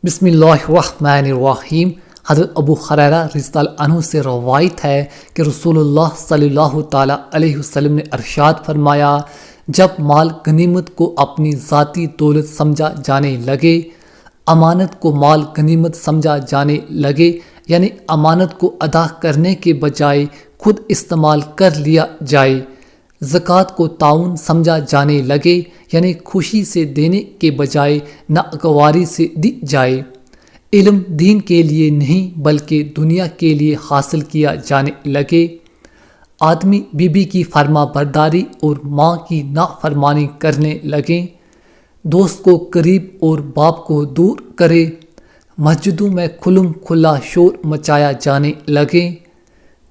بسم اللہ الرحمن الرحیم۔ حضرت ابو ہریرہ رضی اللہ عنہ سے روایت ہے کہ رسول اللہ صلی اللہ تعالیٰ علیہ وسلم نے ارشاد فرمایا، جب مال غنیمت کو اپنی ذاتی دولت سمجھا جانے لگے، امانت کو مال غنیمت سمجھا جانے لگے، یعنی امانت کو ادا کرنے کے بجائے خود استعمال کر لیا جائے، زکوٰۃ کو تعاون سمجھا جانے لگے، یعنی خوشی سے دینے کے بجائے ناگواری سے دی جائے، علم دین کے لیے نہیں بلکہ دنیا کے لیے حاصل کیا جانے لگے، آدمی بیوی کی فرما برداری اور ماں کی نافرمانی کرنے لگے، دوست کو قریب اور باپ کو دور کرے، مسجدوں میں کھلم کھلا شور مچایا جانے لگے،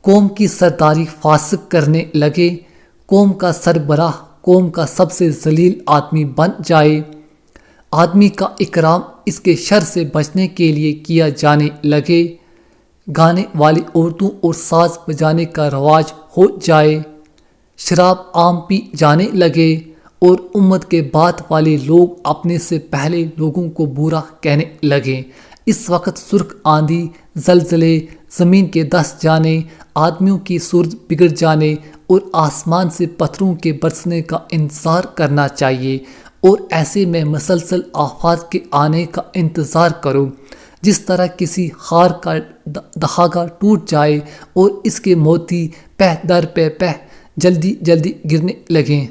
قوم کی سرداری فاسق کرنے لگے، قوم کا سربراہ قوم کا سب سے ذلیل آدمی بن جائے، آدمی کا اکرام اس کے شر سے بچنے کے لیے کیا جانے لگے، گانے والی عورتوں اور ساز بجانے کا رواج ہو جائے، شراب عام پی جانے لگے، اور امت کے بعد والے لوگ اپنے سے پہلے لوگوں کو برا کہنے لگے۔ اس وقت سرخ آندھی، زلزلے، زمین کے دس جانے، آدمیوں کی صورت بگڑ جانے اور آسمان سے پتھروں کے برسنے کا انتظار کرنا چاہیے، اور ایسے میں مسلسل آفات کے آنے کا انتظار کرو، جس طرح کسی ہار کا دھاگا ٹوٹ جائے اور اس کے موتی پہ در پہ جلدی جلدی گرنے لگیں۔